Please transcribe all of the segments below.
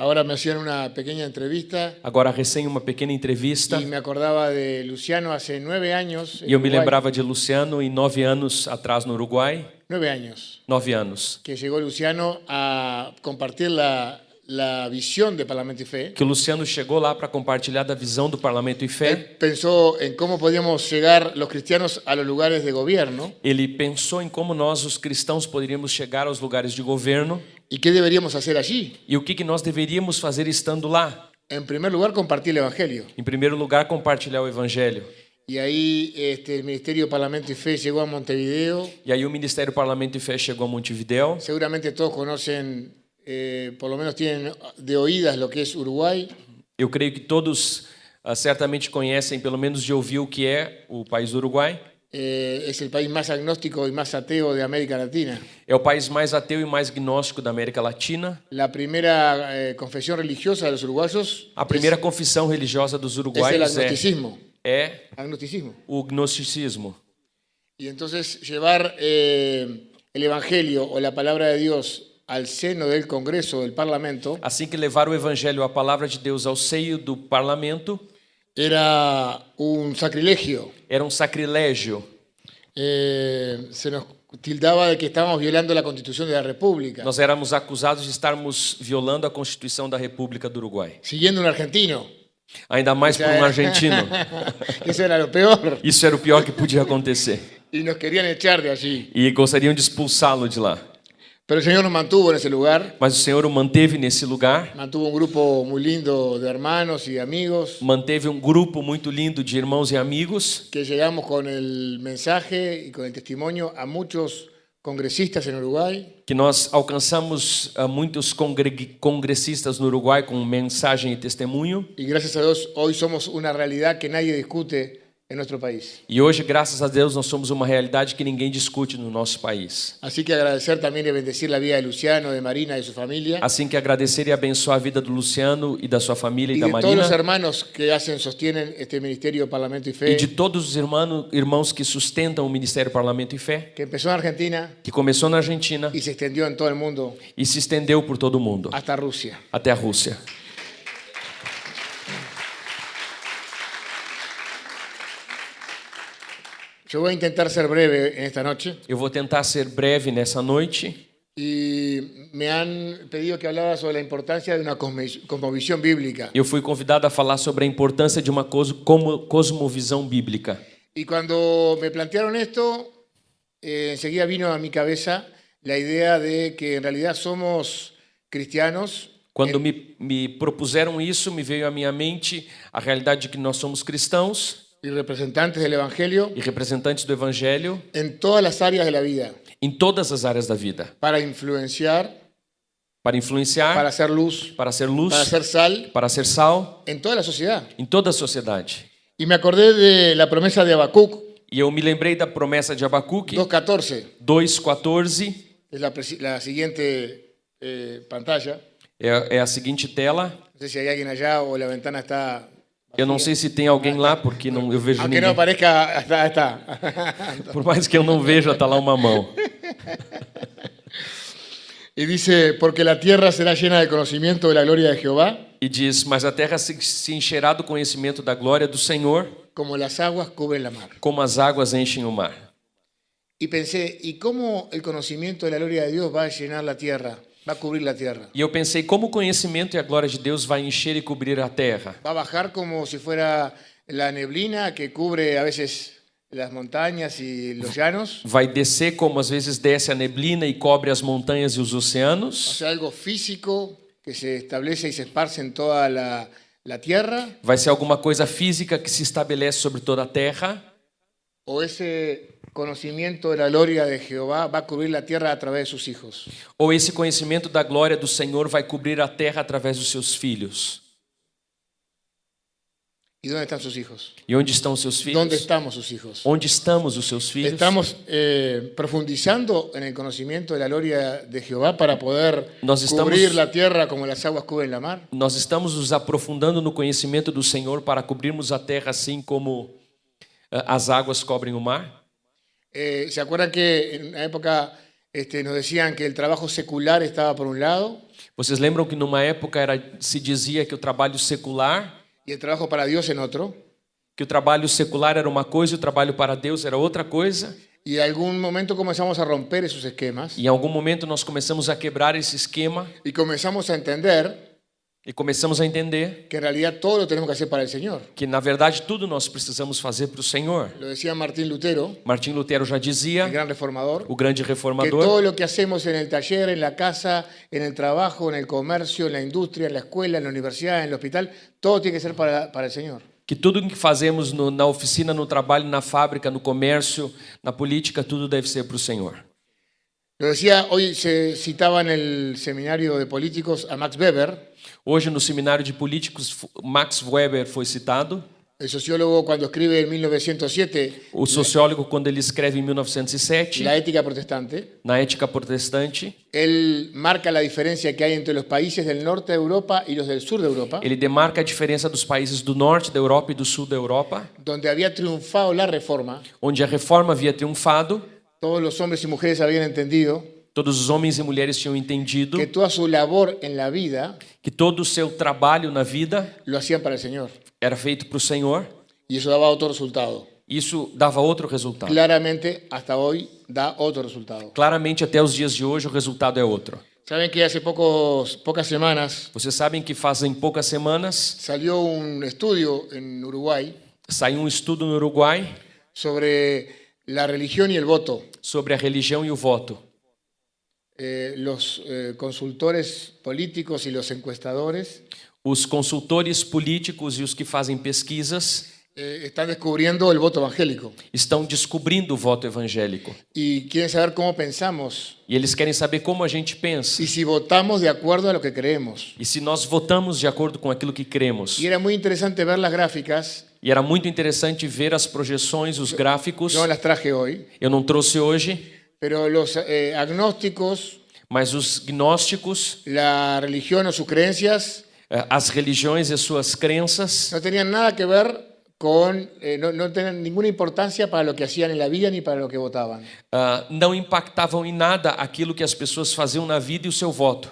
Ahora me hacían una pequeña entrevista Agora, recém uma pequena entrevista. y me acordaba de Luciano hace 9 años en E eu me Uruguay. lembrava de Luciano em 9 anos atrás no Uruguai. 9 años. 9 anos. Que llegó Luciano a compartir la visión de Parlamento y Fe. Que o Luciano chegou lá para compartilhar da visão do Parlamento e Fé. Él pensó en cómo podíamos llegar los cristianos a los lugares de gobierno Ele pensou em como nós, os cristãos, poderíamos chegar aos lugares de governo y qué deberíamos hacer allí. e o que nós deveríamos fazer estando lá. En primer lugar, compartir el Evangelio. Em primeiro lugar, compartilhar o Evangelho. Y ahí el Ministerio Parlamento y Fe llegó a Montevideo. E aí o Ministério Parlamento e Fé chegou a Montevidéu. Seguramente todos conocen, por lo menos tienen de oídas lo que es Uruguay. Eu creio que todos certamente conhecem, pelo menos de ouvir, o que é o país do Uruguai. Es el país más agnóstico y más ateo de América Latina. É o país mais ateu e mais gnóstico da América Latina. La primera confesión religiosa de los uruguayos A primeira confissão religiosa dos es el uruguaios agnosticismo. é Agnosticismo. o gnosticismo. Y entonces llevar el Evangelio o la palabra de Dios al seno del Congreso, del Parlamento, Assim que levar o Evangelho, a palavra de Deus, ao seio do parlamento, era un sacrilegio. era um sacrilégio. Se nos tildaba de que estábamos violando la Constitución de la República, Nós éramos acusados de estarmos violando a Constituição da República do Uruguai. siguiendo un argentino. Ainda mais por um argentino. Eso era lo peor. Isso era o pior que podia acontecer. Y nos querían echar de allí. E gostariam de expulsá-lo de lá. Pero el Señor nos mantuvo en ese lugar. Mas o Senhor o manteve nesse lugar. Mantuvo un grupo muy lindo de hermanos y amigos Manteve um grupo muito lindo de irmãos e amigos. que llegamos con el mensaje y con el testimonio a muchos congresistas en Uruguay. Que nós alcançamos muitos congressistas no Uruguai com mensagem e testemunho. Y gracias a Dios hoy somos una realidad que nadie discute en nuestro país. E hoje, graças a Deus, nós somos uma realidade que ninguém discute no nosso país. Así que agradecer también y bendecir la vida de Luciano, de Marina y de su familia. Assim que agradecer e abençoar a vida do Luciano e da sua família e Y da de todos los Marina. hermanos que sostienen este Ministerio Parlamento y E Fe, de todos os irmãos que sustentam o Ministério Parlamento e Fé. que empezó en Argentina Que começou na Argentina y se extendió en todo el mundo e se estendeu por todo o mundo. hasta Rusia. Até a Rússia. Yo voy a intentar ser breve en esta noche Eu vou tentar ser breve nessa noite. y me han pedido que hablara sobre la importancia de una cosmovisión bíblica. Eu fui convidado a falar sobre a importância de uma cosmovisão bíblica. Y cuando me plantearon esto, enseguida vino a mi cabeza la idea de que en realidad somos cristianos. Quando me propuseram isso, me veio à minha mente a realidade de que nós somos cristãos Y representantes del Evangelio e representantes do Evangelho en todas las áreas de la vida, em todas as áreas da vida. para influenciar, Para influenciar, para hacer luz, para ser luz, para ser sal para ser sal en toda la sociedad. em toda a sociedade. Y me acordé de la promesa de Habacuc E eu me lembrei da promessa de Abacuque 2:14, 2:14. es la siguiente pantalla. É a seguinte tela. No sé si hay alguien allá o la ventana está... Eu não sei se tem alguém lá, porque não, eu vejo Aunque no ninguém. aparezca, está. Por mais que eu não veja, está lá uma mão. Y dice, porque la tierra será llena de conocimiento de la gloria de Jehová, E diz, mas a terra se encherá do conhecimento da glória do Senhor, como las aguas cubren la mar. como as águas enchem o mar. Y pensé, ¿y cómo el conocimiento de la gloria de Dios va a llenar la tierra? Va a cubrir la tierra. E eu pensei, como o conhecimento e a glória de Deus vai encher e cobrir a terra? Va a bajar como si fuera la neblina que cubre a veces las montañas y los llanos. Vai descer como às vezes desce a neblina e cobre as montanhas e os O oceanos? sea, algo físico que se establece y se esparce en toda la tierra. Vai ser alguma coisa física que se estabelece sobre toda a terra? O ese conocimiento de la gloria de Jehová va a cubrir la tierra a través de sus hijos. Ou esse conhecimento da glória do Senhor vai cobrir a terra através dos seus filhos? ¿Y dónde están sus hijos? E onde estão os seus filhos? ¿Dónde estamos sus hijos? Onde estamos os seus filhos? Estamos profundizando en el conocimiento de la gloria de Jehová para poder Nós estamos- cubrir la tierra como las aguas cubren la mar. Nós estamos nos aprofundando no conhecimento do Senhor para cobrirmos a terra assim como as águas cobrem o mar? ¿Se acuerdan que en una época nos decían que el trabajo secular estaba por un lado Vocês lembram que numa época se dizia que o trabalho secular, y el trabajo para Dios en otro. que o trabalho secular era uma coisa e o trabalho para Deus era outra coisa? Y en algún momento comenzamos a romper esos esquemas E em algum momento nós começamos a quebrar esse esquema y comenzamos a entender e começamos a entender que en realidad todo lo tenemos que hacer para el Señor. que, na verdade, tudo nós precisamos fazer para o Senhor. Lo decía Martín Lutero, Martim Lutero já el dizia, gran reformador, o grande que reformador, todo lo que hacemos en el taller, en la casa, en el trabajo, en el comercio, en la industria, en la escuela, en la universidad, en el hospital, todo tiene que ser para el Señor. que tudo que fazemos na oficina, no trabalho, na fábrica, no comércio, na política, tudo deve ser para o Senhor. Lo decía, hoy se citaba en el seminario de políticos a Max Weber, Hoje, no seminário de políticos, Max Weber foi citado. el sociólogo cuando escribe en 1907 O sociólogo, quando ele escreve em 1907, La ética protestante, na Ética Protestante, él marca la diferencia que hay entre los países del norte de Europa y los del sur de Europa, ele demarca a diferença dos países do norte da Europa e do sul da Europa, donde había triunfado la reforma, onde a reforma havia triunfado, todos los hombres y mujeres habían entendido todos os homens e mulheres tinham entendido que toda su labor en la vida que todo o seu trabalho na vida lo hacían para el Señor. era feito para o Senhor. Y eso daba otro resultado. Isso dava outro resultado. Claramente, hasta hoy, da otro resultado. Claramente, até os dias de hoje, o resultado é outro. Saben que hace pocas semanas Vocês sabem que fazem poucas semanas salió un estudio en Uruguay saiu um estudo no Uruguai sobre la religión y el voto. sobre a religião e o voto. Los consultores políticos y los encuestadores Os consultores políticos e os que fazem pesquisas están descubriendo el voto evangélico estão descobrindo o voto evangélico. y quieren saber cómo pensamos E eles querem saber como a gente pensa. y si votamos de acuerdo a lo que creemos. E se nós votamos de acordo com aquilo que cremos. Y era muy interesante ver las gráficas. E era muito interessante ver as projeções, os gráficos. Yo no las traje hoy, Eu não trouxe hoje, pero los agnósticos, mas os gnósticos, la religión o sus creencias as religiões e as suas crenças no tenían nada que ver con, no tenían ninguna importancia para lo que hacían en la vida ni para lo que votaban. não impactavam em nada aquilo que as pessoas faziam na vida e o seu voto.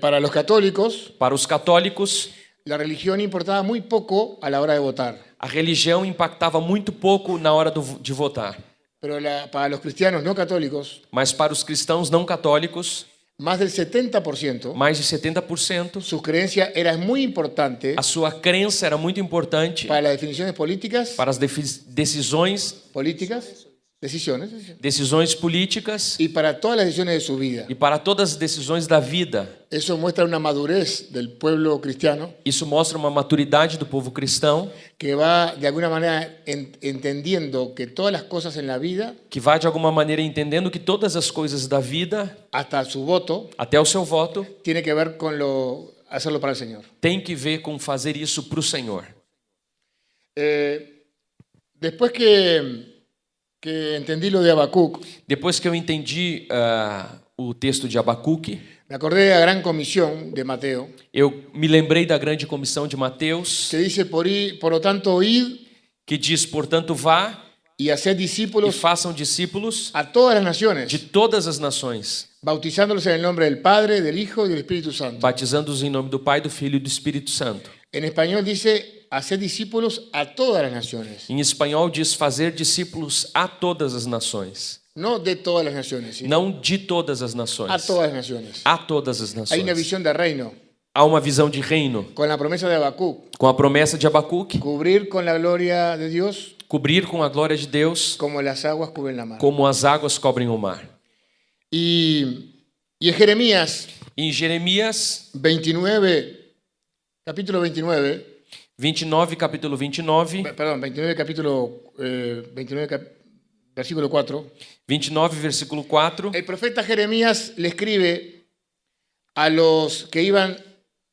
Para los católicos, Para os católicos, la religión importaba muy poco a la hora de votar, a religião impactava muito pouco na hora de votar. pero para los cristianos no católicos, Mas para os cristãos não católicos, más del 70%, mais de 70%, su creencia era muy importante a sua crença era muito importante para las definiciones políticas, para as decisões políticas y para todas las decisiones de su vida. e para todas as decisões da vida. Eso muestra una madurez del pueblo cristiano Isso mostra uma maturidade do povo cristão que va de alguna manera entendiendo que todas las cosas en la vida, que vai de alguma maneira entendendo que todas as coisas da vida, hasta su voto, até o seu voto, tiene que ver con hacerlo para el Señor. tem que ver com fazer isso para o Senhor. Después que entendí lo de Habacuc, Depois que eu entendi o texto de Abacuque, me acordé de la gran comisión de Mateo, eu me lembrei da grande comissão de Mateus, que dice, por lo tanto, id que diz, portanto, vá y haced e discípulos façam discípulos a todas las naciones, de todas as nações, bautizándolos en el nombre del Padre, del Hijo y del Espíritu Santo. batizando-os em nome do Pai, do Filho e do Espírito Santo. En español dice, haced discípulos a todas las naciones, Em espanhol diz fazer discípulos a todas as nações, no de todas las naciones, sino não de todas as a nações, todas las naciones. a todas as Hay una nações. visión de reino, Há uma visão de reino, con la promesa de Habacuc, com a promessa de Abacuque, cubrir con la gloria de Dios cobrir com a glória de Deus, como las aguas cubren la mar. como as águas cobrem o mar. Y en Jeremías Em Jeremias 29, capítulo 29, 29, capítulo 29, perdón, 29, capítulo 29, versículo 4, 29, versículo 4, el profeta Jeremías le escribe a los que iban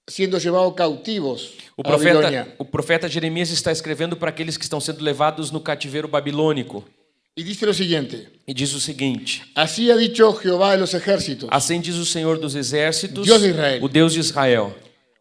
siendo llevados cautivos a Babilonia. o profeta Jeremias está escrevendo para aqueles que estão sendo levados no cativeiro babilônico. Y dice lo siguiente: E diz o seguinte: así ha dicho Jehová de los ejércitos, assim diz o Senhor dos exércitos, Deus de Israel. o Deus de Israel,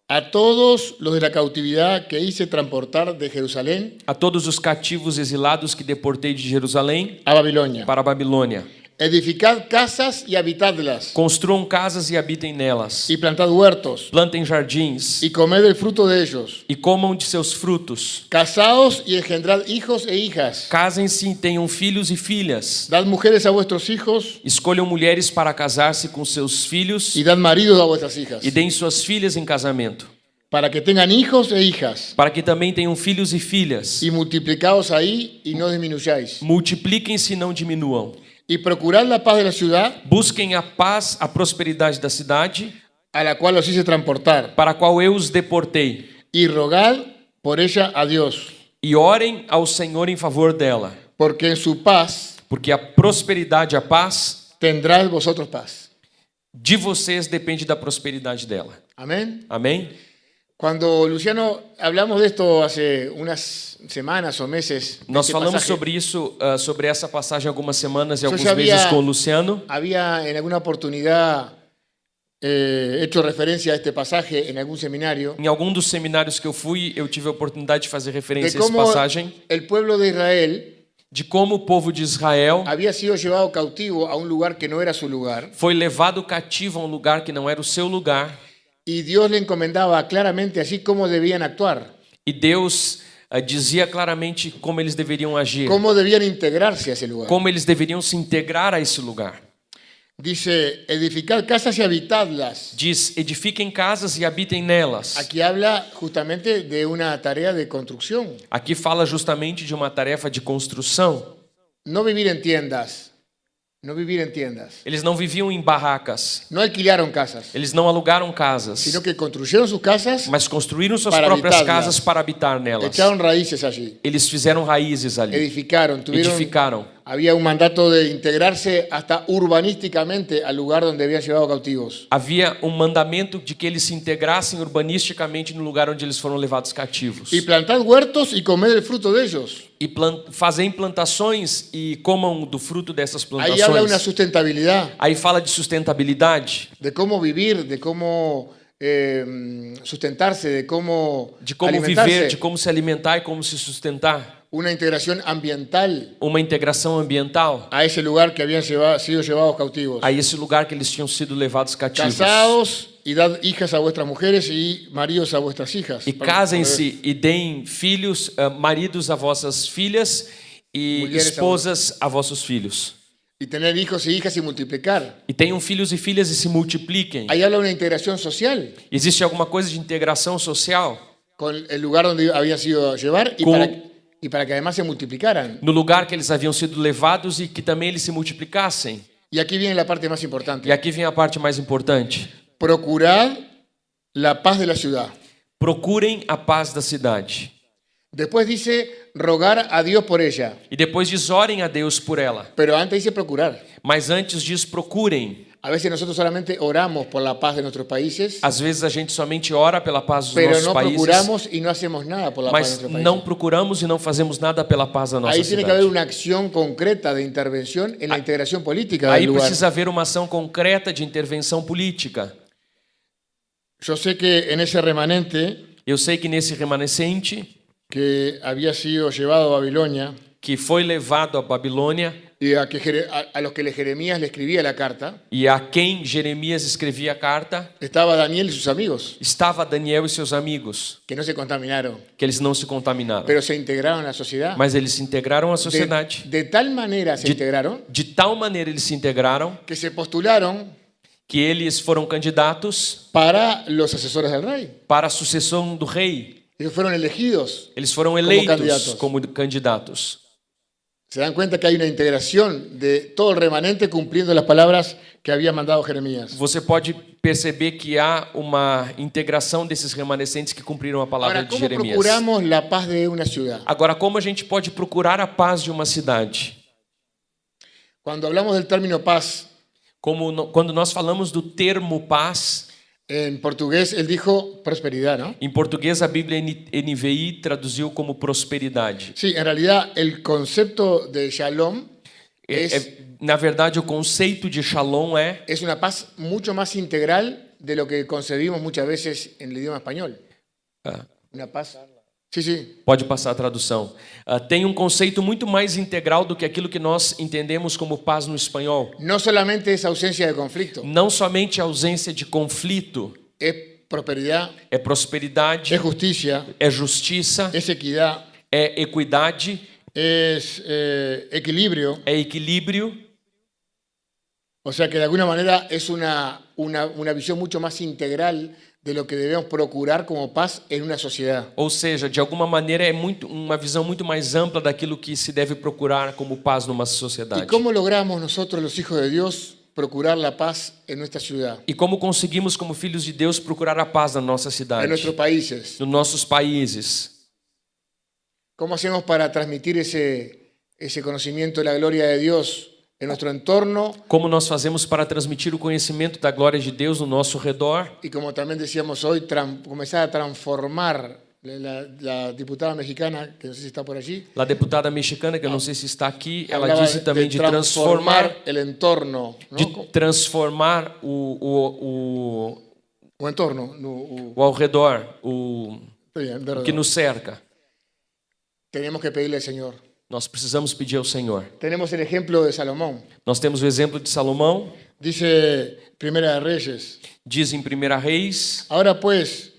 a todos los de la cautividad que hice transportar de Jerusalén a todos os cativos exilados que deportei de Jerusalém a Babilonia. para a Babilônia. edificad casas y habitadlas, Construam casas e habitem nelas. y plantad huertos, Plantem jardins y comed el fruto de ellos. e comam de seus frutos. Casaos y engendrad hijos e hijas. Casem-se e tenham filhos e filhas. Dad mujeres a vuestros hijos, Escolham mulheres para casar-se com seus filhos y dad maridos a vuestras hijas, e deem suas filhas em casamento, para que tengan hijos e hijas. para que também tenham filhos e filhas. Y multiplicaos ahí y no disminuyáis. Multipliquem-se e não diminuam. Y procurad la paz de la ciudad, Busquem a paz, a prosperidade da cidade, a la cual os hice transportar, para a qual eu os deportei, y rogad por ella a Dios, e orem ao Senhor em favor dela, porque en su paz porque a prosperidade, a paz tendrás vosotros paz. de vocês depende da prosperidade dela. Amén. Amém? Cuando Luciano hablamos de esto hace unas semanas o meses, de Nós este falamos pasaje, sobre isso, sobre essa passagem algumas semanas e Eu alguns já meses havia- com o Luciano. había en alguna oportunidad hecho referencia a este pasaje en algún seminario, Em algum dos seminários que eu fui, eu tive a oportunidade de fazer de referência a essa cómo passagem, el pueblo de Israel de como o povo de Israel había sido llevado cautivo a un lugar que no era su lugar, foi levado cativo a um lugar que não era o seu lugar, y Dios le encomendaba claramente así cómo debían actuar, e Deus dizia claramente como eles deveriam agir, cómo debían integrarse a ese lugar. como eles deveriam se integrar a esse lugar. Dice, edificad casas y habitadlas. Diz: edifiquem casas e habitem nelas. Aquí habla justamente de una tarea de construcción. Aqui fala justamente de uma tarefa de construção. No vivir en tiendas, no vivir en tiendas. Eles não viviam em barracas, No alquilaron casas, eles não alugaram casas, sino que construyeron sus casas, mas construíram suas para próprias habitarlas. casas para habitar nelas. echaron raíces allí, Eles fizeram raízes ali, edificaron, edificaram. había un mandato de integrarse hasta urbanísticamente al lugar donde habían llevado cautivos. Havia um mandamento de que eles se integrassem urbanisticamente no lugar onde eles foram levados cativos. Y plantad huertos y comed el fruto de ellos. E fazem plantações e comam do fruto dessas Ahí habla una plantações. sustentabilidad, Aí fala de sustentabilidade, de cómo vivir, de cómo sustentarse, de cómo de como alimentarse. viver, de como se alimentar e como se sustentar. Una integración ambiental Uma integração ambiental a ese lugar que habían sido llevados cautivos. a esse lugar que eles tinham sido levados cativos. Casaos y dad hijas a vuestras mujeres y maridos a vuestras hijas. E casem-se e deem filhos, maridos a vossas filhas e Mulheres a esposas a vossos filhos. Y tener hijos y hijas y multiplicar. E tenham filhos e filhas e se multipliquem. Ahí habla una integración social Existe alguma coisa de integração social con el lugar donde habían sido llevar y para que además se multiplicaran. no lugar que eles haviam sido levados e que também eles se multiplicassem. Y aquí viene la parte más importante. E aqui vem a parte mais importante. Procurad la paz de la ciudad. Procurem a paz da cidade. Después dice rogar a Dios por ella, E depois diz: orem a Deus por ela. pero antes dice procurar. Mas antes diz: procurem. A veces nosotros solamente oramos por la paz de nuestros países, Às vezes a gente somente ora pela paz dos pero nossos no países, procuramos y no hacemos nada por la paz de mas nuestros países. não procuramos e não fazemos nada pela paz da nossa Ahí tiene que haber cidade. una acción concreta de intervención en la integración política Aí del lugar. precisa haver uma ação concreta de intervenção política. Yo sé que en ese remanente Eu sei que nesse remanescente que había sido llevado a Babilonia que foi levado à Babilônia y a los que Jeremías le escribía la carta, e a quem Jeremias escrevia a carta, estaba Daniel y sus amigos, estava Daniel e seus amigos, que no se contaminaron, que eles não se contaminaram. pero se integraron a la sociedad. Mas eles se integraram à sociedade. De tal manera se integraron De tal maneira eles se integraram que se postularon que eles foram candidatos para los asesores del rey. para a sucessão do rei. Ellos fueron elegidos. Eles foram eleitos candidatos. como candidatos. Se dan cuenta que hay una integración de todo el remanente cumpliendo las palabras que había mandado Jeremías. Você pode perceber que há uma integração desses remanescentes que cumpriram a palavra Ahora, de ¿cómo Jeremias. procuramos la paz de una ciudad? Agora, como a gente pode procurar a paz de uma cidade? Cuando hablamos del término paz, Quando nós falamos do termo paz, en portugués él dijo prosperidad, ¿no? em português a Bíblia NVI traduziu como prosperidade. Sí, en realidad el concepto de shalom Na verdade, o conceito de shalom es una paz mucho más integral de lo que concebimos muchas veces en el idioma español. Ah. Una paz Sí, sí. Pode passar a tradução. Tem um conceito muito mais integral do que aquilo que nós entendemos como paz no espanhol. No solamente es ausencia de conflicto, Não somente a ausência de conflito, es prosperidad, é prosperidade, es justicia, é justiça, es equidad, é equidade, es equilibrio. é equilíbrio. O sea que de alguna manera es una visión mucho más integral de lo que debemos procurar como paz en una sociedad. Ou seja, de alguma maneira é uma visão muito mais ampla daquilo que se deve procurar como paz numa sociedade. ¿Y cómo logramos nosotros, los hijos de Dios, procurar la paz en nuestra ciudad, E como conseguimos, como filhos de Deus, procurar a paz na nossa en cidade, nuestros países? nos nossos países? ¿Cómo hacemos para transmitir ese conocimiento de la gloria de Dios en nuestro entorno? Como nós fazemos para transmitir o conhecimento da glória de Deus no nosso redor? Y como también decíamos hoy, comenzar a transformar la diputada mexicana, que no sé si está por allí, A deputada mexicana, que eu não sei se está aqui, ela hablaba disse também de transformar transformar, el entorno, ¿no? de transformar o O entorno, ao redor, o está bien, verdad. que nos cerca. Tenemos que pedirle al Señor. Nós precisamos pedir ao Senhor. Tenemos el ejemplo de Salomón. Nós temos o exemplo de Salomão, Dice Primera de Reyes: diz em 1 Reis: ahora pues,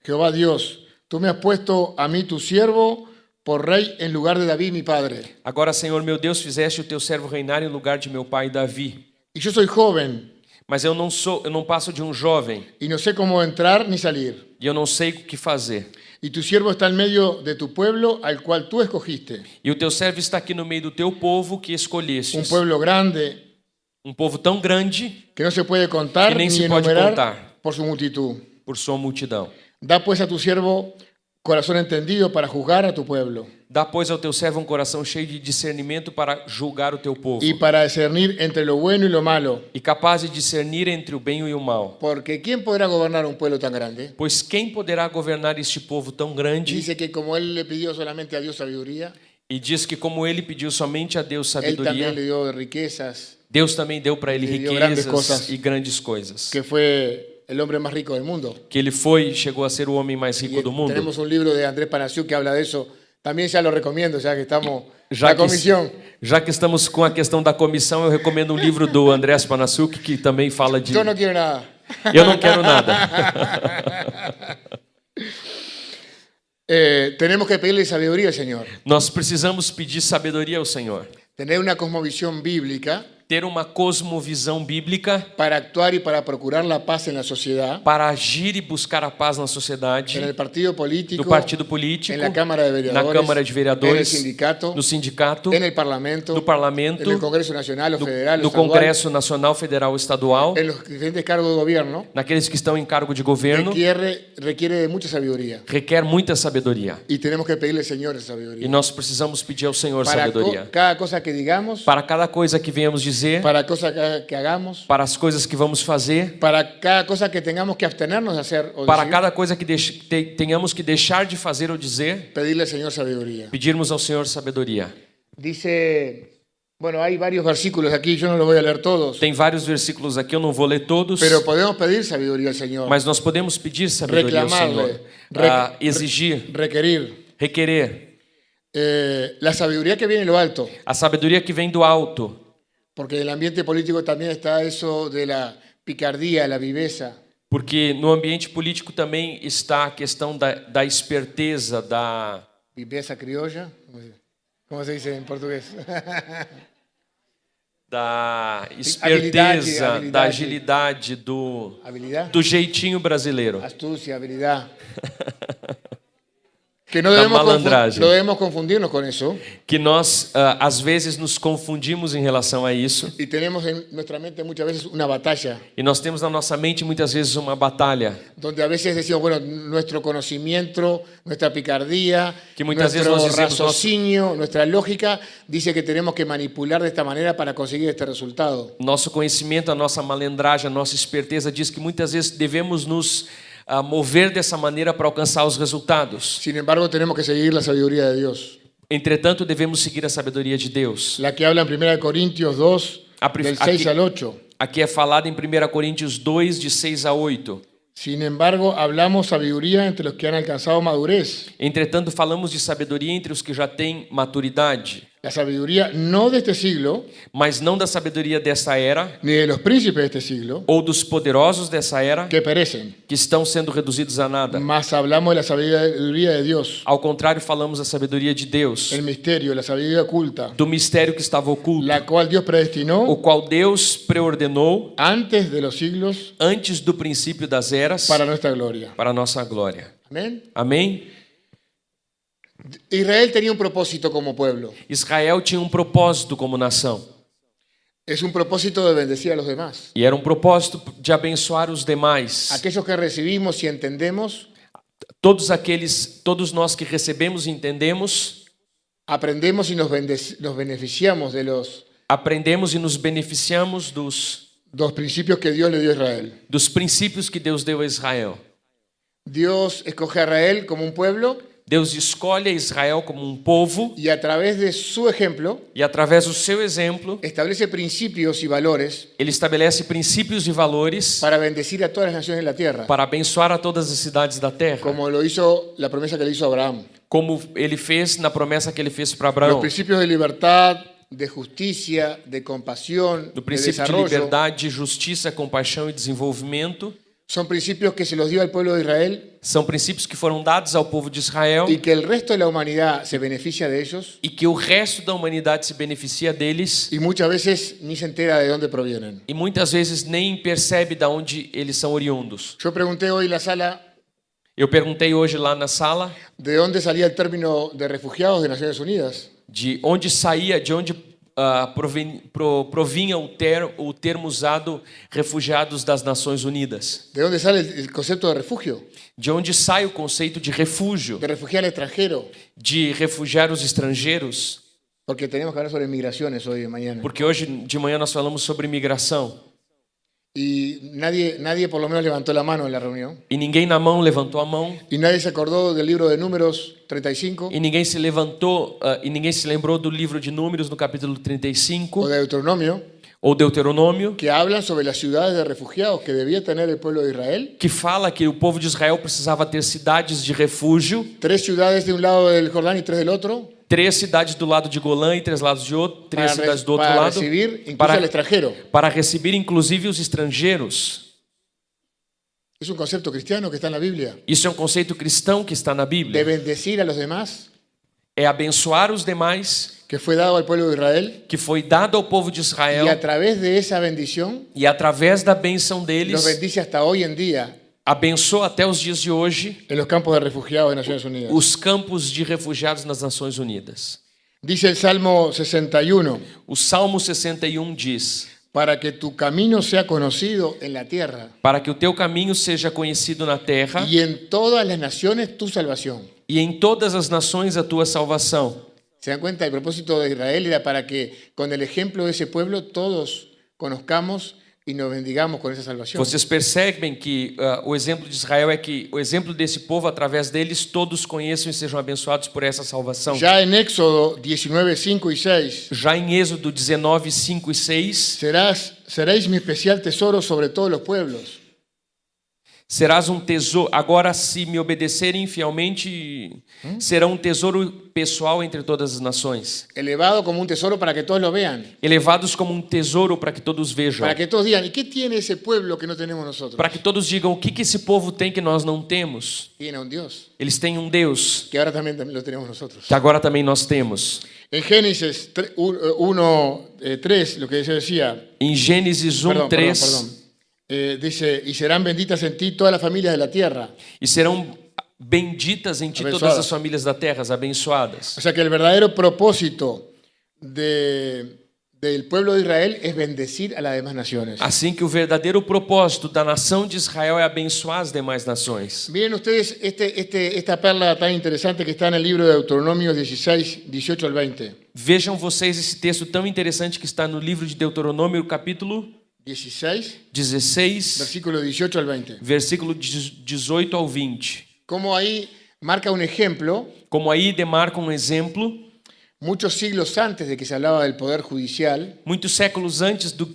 Jehová Dios, tú me has puesto a mí tu siervo por rey en lugar de David mi padre. Agora, Senhor meu Deus, fizeste o teu servo reinar em lugar de meu pai Davi. Y yo soy joven Mas eu não passo de um jovem y no sé cómo entrar ni salir. e eu não sei o que fazer. Y tu siervo está en medio de tu pueblo al cual tú escogiste. E o teu servo está aqui no meio do teu povo que escolhestes. Un pueblo grande Um povo tão grande que no se puede contar Que nem ni se pode enumerar contar. por su multitud. por sua multidão. Da pues a tu siervo corazón entendido para juzgar a tu pueblo Dá, pois, ao teu servo um coração cheio de discernimento para julgar o teu povo y para discernir entre lo bueno y lo malo. e capaz de discernir entre o bem e o mal. Porque ¿quién podrá gobernar un pueblo tan grande? Pois quem poderá governar este povo tão grande? Dice que como él le pidió solamente a Dios sabiduría, E diz que como ele pediu somente a Deus él también sabedoria, le dio riquezas, Deus também deu para ele Ele deu grandes riquezas coisas. e grandes coisas. que fue el hombre más rico del mundo. Que ele chegou a ser o homem mais rico Y do mundo. tenemos un libro de Andrés Panasiuk que habla de eso. También ya lo recomiendo, ya que estamos Já la que, comisión. já que estamos com a questão da comissão, eu recomendo um livro do Andrés Panasiuk que também fala de... Yo no quiero nada. Eu não quero nada. Tenemos que pedirle sabiduría al Señor. Nós precisamos pedir sabedoria ao Senhor. Tener una cosmovisión bíblica Ter uma cosmovisão bíblica para actuar y para procurar la paz en la sociedad, para agir e buscar a paz na sociedade, en el partido político, no partido político, en la Cámara de na Vereadores, Câmara de Vereadores, en el sindicato, no sindicato, en el Parlamento, no Parlamento, en el Congreso Nacional o Federal, o no estadual, Congresso Nacional, Federal, Estadual, en los diferentes cargos de gobierno, naqueles que estão em cargo de governo, requiere de mucha sabiduría. requer muita sabedoria. Y tenemos que pedirle al Señor esa E sabiduría. nós precisamos pedir ao Senhor Para sabedoria. cada cosa que digamos, Para cada coisa que venhamos dizer, para cosa que hagamos, para as coisas que vamos fazer, para cada cosa que tengamos que abstenernos de hacer o para decir, cada coisa que tenhamos que deixar de fazer ou dizer, pedirle al Señor sabiduría. pedirmos ao Senhor sabedoria. Dice, bueno, hay varios versículos aquí, yo no los voy a leer todos, Tem vários versículos aqui, eu não vou ler todos, pero podemos pedir sabiduría al Señor, mas nós podemos pedir sabedoria ao reclamarle, Senhor, exigir, requerir. requerer La sabiduría que viene de lo alto, a sabedoria que vem do alto, porque en el ambiente político también está eso de la picardía, la viveza. porque no ambiente político também está a questão da esperteza, da Viveza criolla, ¿cómo se dice en portugués? da esperteza, Habilidade. da agilidade, do Habilidad, jeitinho brasileiro. astucia, habilidad. Que no Da debemos, malandragem. no debemos confundirnos con eso. Que nós, às vezes, nos confundimos em relação a isso. Y tenemos en nuestra mente muchas veces una batalla, E nós temos na nossa mente, muitas vezes, uma batalha. donde a veces decimos, bueno, nuestro conocimiento, nuestra picardía, Que muchas veces nuestro nos decimos, raciocinio, nuestra lógica, dice que tenemos que manipular de esta manera para conseguir este resultado. Nosso conhecimento, a nossa malandragem, a nossa esperteza diz que muitas vezes devemos nos mover dessa maneira para alcançar os resultados. Sin embargo, tenemos que seguir la sabiduría de Dios. Entretanto, devemos seguir a sabedoria de Deus. La que habla en 1 Corintios 2, A pri- del aquí- 6 al 8. Aqui é falado em 1 Coríntios 2, de 6 a 8. Sin embargo, hablamos sabiduría entre los que han alcanzado madurez. Entretanto, falamos de sabedoria entre os que já têm maturidade, La sabiduría no de este siglo, mas não da sabedoria dessa era ni de los príncipes de este siglo, ou dos poderosos dessa era que perecen. que estão sendo reduzidos a nada. Mas hablamos de la sabiduría de Dios, Ao contrário, falamos da sabedoria de Deus, el misterio, la sabiduría oculta, do mistério que estava oculto, la cual Dios predestinó o qual Deus preordenou antes de los siglos antes do princípio das eras para nuestra gloria. para a nossa glória. Amén. Amém? Israel tenía un propósito como pueblo. Israel tinha um propósito como nação. Es un propósito de bendecir a los demás. E era um propósito de abençoar os demais. Aquellos que recibimos y entendemos, Todos nós que recebemos e entendemos, aprendemos y nos beneficiamos de los aprendemos e nos beneficiamos dos principios que Dios le dio a Israel. dos princípios que Deus deu a Israel. Dios escoge a Israel como un pueblo Deus escolhe a Israel como um povo y a través de su ejemplo e, através do seu exemplo, establece principios y valores ele estabelece princípios e valores para bendecir a todas las naciones de la tierra, para abençoar a todas as cidades da terra, como lo hizo la promesa que le hizo a Abraham. como ele fez na promessa que ele fez para Los Abraão. principios de libertad, de justicia, de compasión, Do de princípio de desarrollo, liberdade, justiça, compaixão e desenvolvimento son principios que se los dio al pueblo de Israel são princípios que foram dados ao povo de Israel y que el resto de la humanidad se beneficia de ellos e que o resto da humanidade se beneficia deles y muchas veces ni se entera de dónde provienen. e muitas vezes nem percebe de onde eles são oriundos. Yo pregunté hoy en la sala Eu perguntei hoje lá na sala de dónde salía el término de refugiados de Naciones Unidas. de onde provinha o termo usado refugiados das Nações Unidas. ¿De dónde sale el concepto de refugio? De onde sai o conceito de refúgio, De refugiar al extranjero. de refugiar os estrangeiros, Porque tenemos que hablar sobre migraciones hoy y mañana. porque hoje de manhã nós falamos sobre migração Y nadie por lo menos levantó la mano en la reunión. e ninguém na mão levantou a mão Y nadie se acordó del libro de Números 35 e ninguém se levantou e ninguém se lembrou do livro de Números no capítulo o 35 de Deuteronomio, ou Deuteronômio, que hablan sobre las ciudades de refugiados que debía tener el pueblo de Israel. que fala que o povo de Israel precisava ter cidades de refúgio, 3 ciudades de un lado del Jordán y 3 del otro, 3 cidades do lado de Golã e 3 lados de outro, 3 cidades do outro para lado, recibir incluso para, al extranjero. para receber inclusive os estrangeiros. Es un concepto cristiano que está en la Biblia. Isso é um conceito cristão que está na De Bíblia. bendecir a los demás, É abençoar os demais, que fue dado al pueblo de Israel. que foi dado ao povo de Y Israel, a través de esa bendición, e através da bênção nos deles, bendice hasta hoy en día abençoa até os dias de hoje en los campos de refugiados de Naciones Unidas. os campos de refugiados nas Nações Unidas. Dice el Salmo 61, O Salmo 61 diz: para que tu camino sea conocido en la tierra para que o teu caminho seja conhecido na terra y en todas las naciones tu salvación. e em todas as nações a tua salvação. ¿Se dan cuenta? El propósito de Israel era para que con el ejemplo de ese pueblo todos conozcamos y nos bendigamos con esa salvación. Vocês percebem que o exemplo de Israel é que o exemplo desse povo, através deles, todos conheçam e sejam abençoados por essa salvação. Ya en Éxodo 19, 5 y 6, Já em Êxodo 19, 5 e 6, seréis mi especial tesoro sobre todos los pueblos. serás um tesouro. Agora, se me obedecerem fielmente, será um tesouro pessoal entre todas as nações. Elevado como un tesoro para que todos lo vean. Elevados como um tesouro para que todos vejam. Para que todos digan, ¿y qué tiene ese pueblo que no tenemos nosotros? Para que todos digam o que esse povo tem que nós não temos. Tiene a un Dios, Eles têm um Deus que ahora también lo tenemos nosotros. que agora também nós temos. En Génesis 1, 3, lo que yo decía, Em Gênesis 1, 3, dice, y serán benditas en ti todas las familias de la tierra. e serão benditas em ti todas Abençoadas. as famílias da terra, as abençoadas. O sea que el verdadero propósito del pueblo de Israel es bendecir a las demás naciones. Assim que o verdadeiro propósito da nação de Israel é abençoar as demais nações. Miren ustedes esta perla tan interesante que está en el libro de Deuteronomio 16, 18 al 20. Vejam vocês esse texto tão interessante que está no livro de Deuteronômio, capítulo 16, 16, versículo 18 al 20. versículo 18 ao 20. Como ahí marca un ejemplo, Como aí demarca um exemplo, muchos siglos antes de que se hablaba del poder judicial, muitos séculos antes do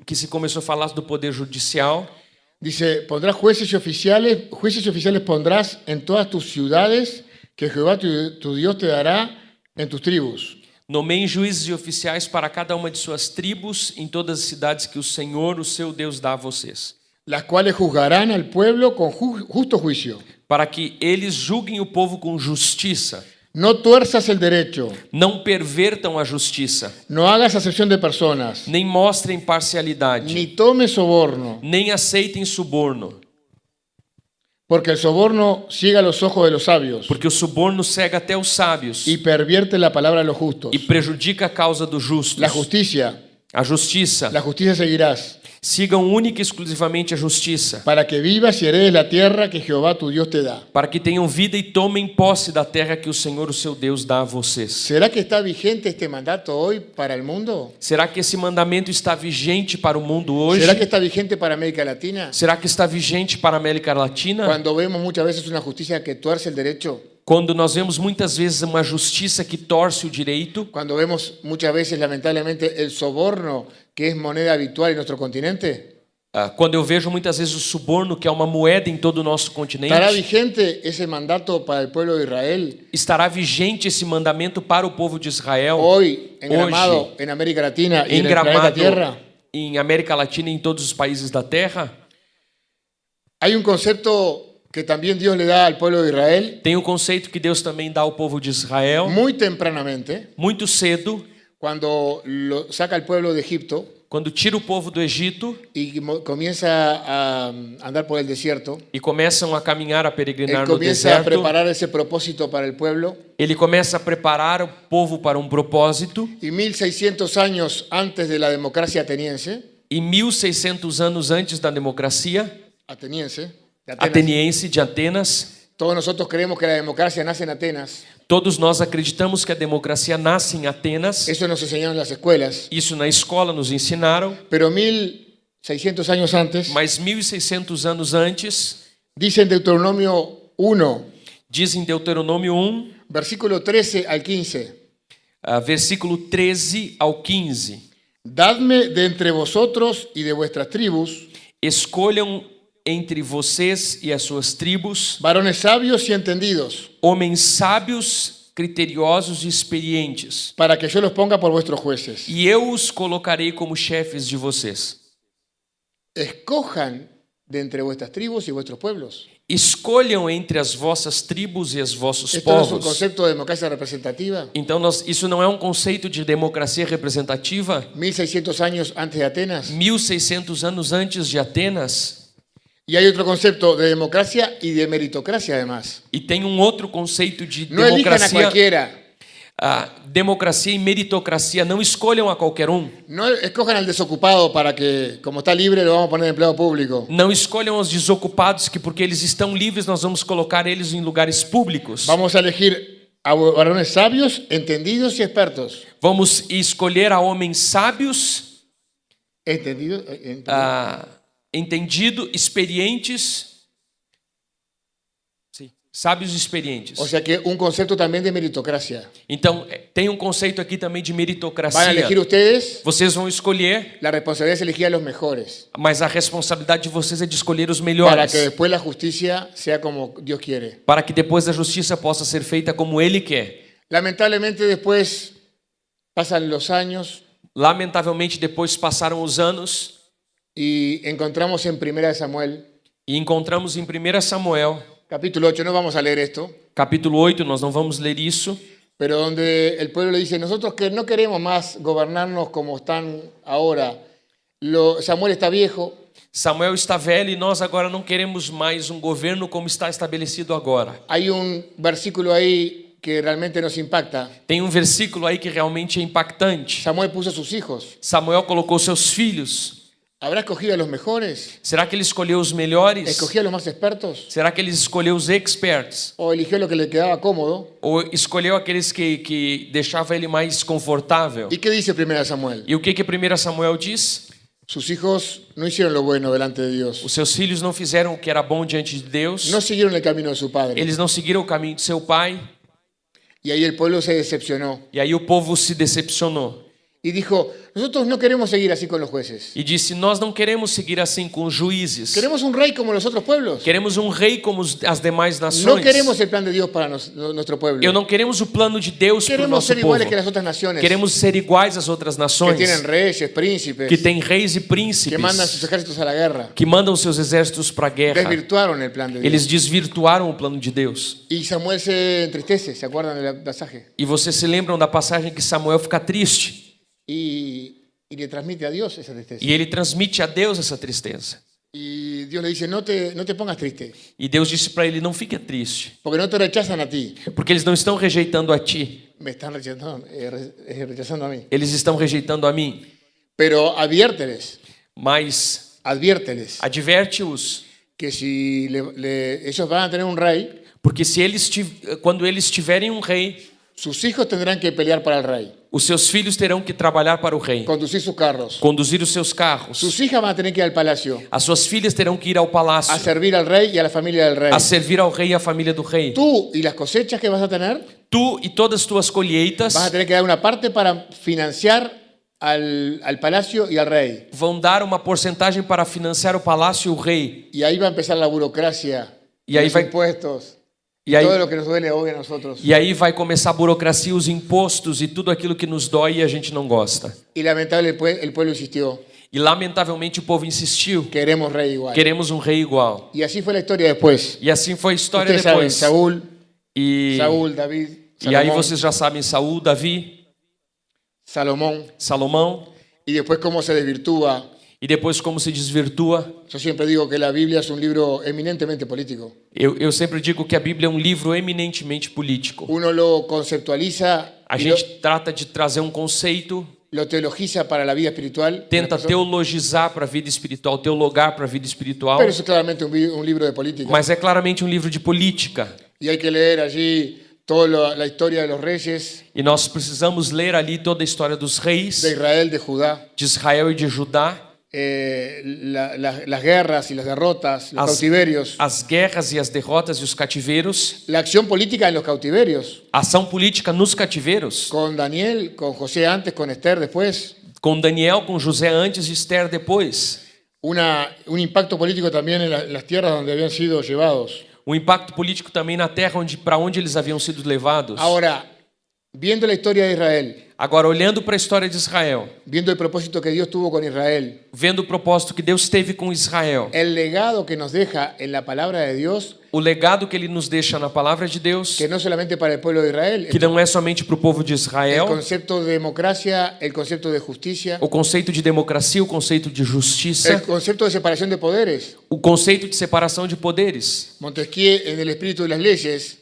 que se começou a falar do poder judicial, Dice, pondrás jueces y oficiales pondrás en todas tus ciudades que Jehová tu Dios te dará en tus tribus. Nomeiem juízes e oficiais para cada uma de suas tribos em todas as cidades que o Senhor, o seu Deus, dá a vocês, Las cuales juzgarán al pueblo con justo juicio. para que eles julguem o povo com justiça. No tuerzas el derecho, Não pervertam a justiça, no hagas acepción de personas, nem mostrem parcialidade, ni tomes soborno, nem aceitem suborno, porque el soborno ciega los ojos de los sabios porque o suborno cega até os sábios y pervierte la palabra de los justos. e prejudica a causa dos justos. La justicia seguirás, Sigam única e exclusivamente a justiça, para que vivas y heredes la tierra que Jehová tu Dios te da. para que tenham vida e tomem posse da terra que o Senhor, o seu Deus, dá a vocês. ¿Será que está vigente este mandato hoy para el mundo? Será que esse mandamento está vigente para o mundo hoje? ¿Será que está vigente para América Latina? Será que está vigente para a América Latina? Cuando vemos muchas veces una justicia que tuerce el derecho, Quando nós vemos muitas vezes uma justiça que torce o direito, cuando vemos muchas veces lamentablemente el soborno que es moneda habitual en nuestro continente, quando eu vejo muitas vezes o suborno, que é uma moeda em todo o nosso continente, ¿estará vigente ese mandato para el pueblo de Israel estará vigente esse mandamento para o povo de Israel hoy en Gramado, en América Latina y em en el planeta Gramado, Tierra? em América Latina e em todos os países da Terra? Hay un concepto que también Dios le da al pueblo de Israel Tem um conceito que Deus também dá ao povo de Israel, muy tempranamente, muito cedo, cuando lo saca el pueblo de Egipto quando tira o povo do Egito y comienza a andar por el desierto. e começam a caminhar, a Él peregrinar no comienza a deserto. preparar ese propósito para el pueblo Ele começa a preparar o povo para um propósito, y 1600 años antes de la democracia ateniense, e 1600 anos antes da democracia de Atenas, ateniense de Atenas, todos nosotros creemos que la democracia nace en Atenas. todos nós acreditamos que a democracia nasce em Atenas. Eso nos enseñaron en las escuelas. Isso na escola nos ensinaram, Pero 1600 años antes, mas 1600 anos antes, dice en Deuteronomio 1, diz em Deuteronômio 1, versículo 13 al 15, versículo 13 ao 15: dadme de entre vosotros y de vuestras tribus escolham entre vocês e as suas tribos varones sabios y entendidos, homens sábios, criteriosos e experientes, para que yo los ponga por vuestros jueces. e eu os colocarei como chefes de vocês. Escojan de entre vuestras tribus y vuestros pueblos. Escolham entre as vossas tribos e os vossos Esto no es un povos. concepto de democracia representativa. Então, isso não é um conceito de democracia representativa? 1600 años antes de Atenas. 1600 anos antes de Atenas. Y hay otro concepto de democracia y de meritocracia además. E tem um outro conceito de No elijan a democracia. cualquiera. Democracia e meritocracia. Não escolham a qualquer um. No escojan al desocupado para que, como está libre, lo vamos a poner de empleado público. Não escolham os desocupados, que porque eles estão livres, nós vamos colocar eles em lugares públicos. Vamos a elegir a varones sabios, entendidos y expertos. Vamos escolher a homens sábios, ¿Entendidos? entendidos, experientes. Sim, sábios e experientes. O sea que un concepto también de meritocracia. Então, tem um conceito aqui também de Van a meritocracia. elegir ustedes, Vocês vão escolher, la responsabilidad es elegir a los mejores, mas a responsabilidade de vocês é de escolher os para melhores, que después la justicia sea como Dios quiere. para que depois a justiça possa ser feita como Ele quer. Lamentablemente después pasan los años Lamentavelmente, depois passaram os anos y encontramos en 1 Samuel, e encontramos em 1 Samuel, capítulo 8, no vamos a leer esto, capítulo 8, nós não vamos ler isso, pero donde el pueblo le dice, nosotros que no queremos más gobernarnos como están ahora, Samuel está viejo, Samuel está velho e nós agora não queremos mais um governo como está estabelecido agora. hay un versículo ahí que realmente nos impacta. Tem um versículo aí que realmente é impactante. Samuel puso a sus hijos. Samuel colocou seus filhos. ¿Habrá escogido a los mejores? Será que ele escolheu os melhores? ¿Escogió a los más expertos? Será que ele escolheu os experts? ¿O eligió lo que le quedaba cómodo? Ou escolheu aqueles que deixava ele mais confortável? ¿Y qué dice 1 Samuel? E o que 1 Samuel diz? Sus hijos no hicieron lo bueno delante de Dios. Os seus filhos não fizeram o que era bom diante de Deus. No siguieron el camino de su padre. Eles não seguiram o caminho de seu pai. Y ahí el pueblo se decepcionó. E aí o povo se decepcionou. y dijo, nosotros no queremos seguir así con los jueces. e disse: nós não queremos seguir assim com os juízes. Queremos un rey como los otros pueblos. Queremos um rei como as demais No nações. queremos el plan de Dios para nuestro pueblo. Não queremos o plano de Deus para o Queremos nosso ser povo. iguales que las otras naciones, Queremos ser iguais às outras que nações, tienen reyes, príncipes, que têm reis e que mandan sus príncipes, ejércitos a la guerra. que mandam seus exércitos para a guerra. Desvirtuaron el plan de Dios. Eles desvirtuaram o plano de Deus. Y Samuel se entristece, ¿se acuerdan del pasaje? E vocês se lembram da passagem que Samuel fica triste Y le transmite a Dios esa tristeza. e ele transmite a Deus essa tristeza. Y Dios le dice, no te pongas triste, E Deus disse para ele: não fique triste, porque no te rechazan a ti, porque eles não estão rejeitando a ti, me están rechazando a mí. eles estão rejeitando a mim. Pero adviérteles Mas adverte-os, que si ellos van a tener un rey, porque se quando eles tiverem um rei, sus hijos tendrán que pelear para el rey, os seus filhos terão que trabalhar para o rei, conducir sus carros. conduzir os seus carros. Sus hijas van a tener que ir al palacio As suas filhas terão que ir ao palácio, a servir al rey y a la familia del rey. a servir ao rei e à família do rei. Tú y las cosechas que vas a tener, Tu e todas as tuas colheitas vas a tener que dar una parte para financiar al palacio y al rey. vão dar uma porcentagem para financiar o palácio e o rei. Y ahí va a empezar la burocracia, Y ahí los va- impuestos, E aí, todo lo que nos duele hoy a nosotros. e aí vai começar a burocracia, os impostos e tudo aquilo que nos dói e a gente não gosta. Y lamentable, el pueblo insistió, E lamentavelmente o povo insistiu: queremos rey igual. queremos um rei igual. Y así fue la historia después. E assim foi a história Ustedes saben, depois. Saúl, David, E aí Salomón, vocês já sabem: Saul, Davi, Salomón, Salomão, y después cómo se desvirtúa. e depois como se desvirtua. Yo siempre digo que la Biblia es un libro eminentemente político. Eu sempre digo que a Bíblia é um livro eminentemente político. Uno lo conceptualiza, A y gente trata de trazer um conceito, lo teologiza para la vida espiritual. de la tenta persona. teologizar para a vida espiritual, teologar para a vida espiritual, Pero eso es claramente un libro de política. mas é claramente um livro de política. Y hay que leer allí toda la historia de los reyes E nós precisamos ler ali toda a história dos reis, de Israel, de Judá, de Israel e de Judá, las guerras y las derrotas, los As- cautiverios, as guerras e as derrotas e os cativeiros, la acción política en los cautiverios, a ação política nos cativeiros, con Daniel, con José antes, con Esther después, com Daniel, com José antes e Esther depois. un impacto político también en las tierras donde habían sido llevados. O impacto político também na terra para onde eles haviam sido levados. Ahora, viendo la historia de Israel, Agora, olhando para a história de Israel, viendo el propósito que Dios tuvo con Israel, vendo o propósito que Deus teve com Israel, el legado que nos deja en la palabra de Dios, o legado que ele nos deixa na palavra de Deus, que no solamente para el pueblo de Israel, que não é somente para o povo de el Israel, concepto de democracia, el concepto de justicia, o conceito de democracia, o conceito de el justiça, concepto de separación de poderes. o conceito de separação de poderes. Montesquieu, en el espíritu de las leyes,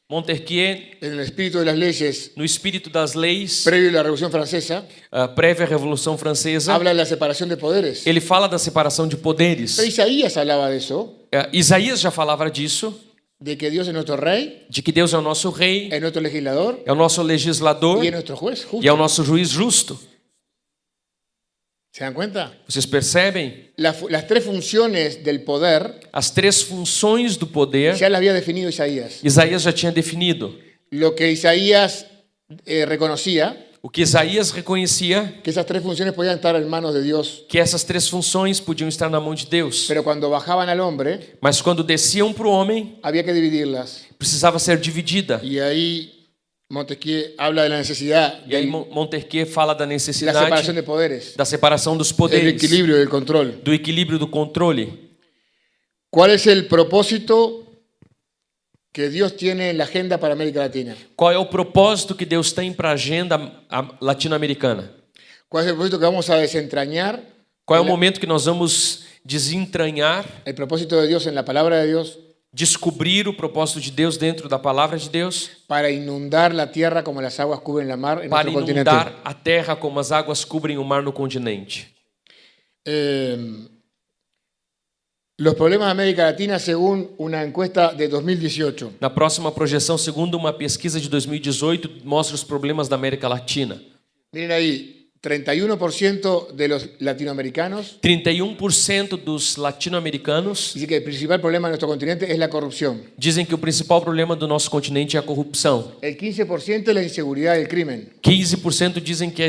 Montesquieu, en el espíritu de las leyes, no espírito das leis, previo a la Revolución Francesa, prévia à Revolução Francesa, habla de la separación de poderes. ele fala da separação de poderes. Pero Isaías hablaba de eso, Isaías já falava disso, de que Dios es nuestro rey, de que Deus é o nosso rei, es nuestro legislador é o nosso legislador y es nuestro juez justo. e é o nosso juiz justo. ¿Se dan cuenta? Vocês percebem? Las tres funciones del poder As três funções do poder, ya las había definido Isaías. Isaías já tinha definido. Lo que Isaías reconocía, O que Isaías reconhecia, que esas tres funciones podían estar en manos de Dios, que essas três funções podiam estar na mão de Deus. pero cuando bajaban al hombre, Mas quando desciam para o homem, había que dividirlas. precisava ser dividida. Y ahí Montesquieu habla de la necesidad E aí de Montesquieu fala da la necessidade separación de poderes, da separação dos del poderes, equilibrio, del control. do equilíbrio do controle. ¿Cuál es el propósito que Dios tiene en la agenda para América Latina? Qual é o propósito que Deus tem para a agenda latino-americana? ¿Cuál es el propósito que vamos a desentrañar? Qual é o momento que nós vamos desentranhar, El propósito de Dios en la palabra de Dios descobrir o propósito de Deus dentro da palavra de Deus, para inundar la tierra como las aguas cubren la mar en para nuestro continente. inundar a terra como as águas cobrem o mar no continente. Los problemas de América Latina, según una encuesta de 2018, Na próxima projeção, segundo uma pesquisa de 2018, mostra os problemas da América Latina. miren ahí, 31% de los latinoamericanos 31% dos latino-americanos dice que el principal problema de nuestro continente es la corrupción. dizem que o principal problema do nosso continente é a corrupção. El 15% es la inseguridad y el crimen. 15% dizem que é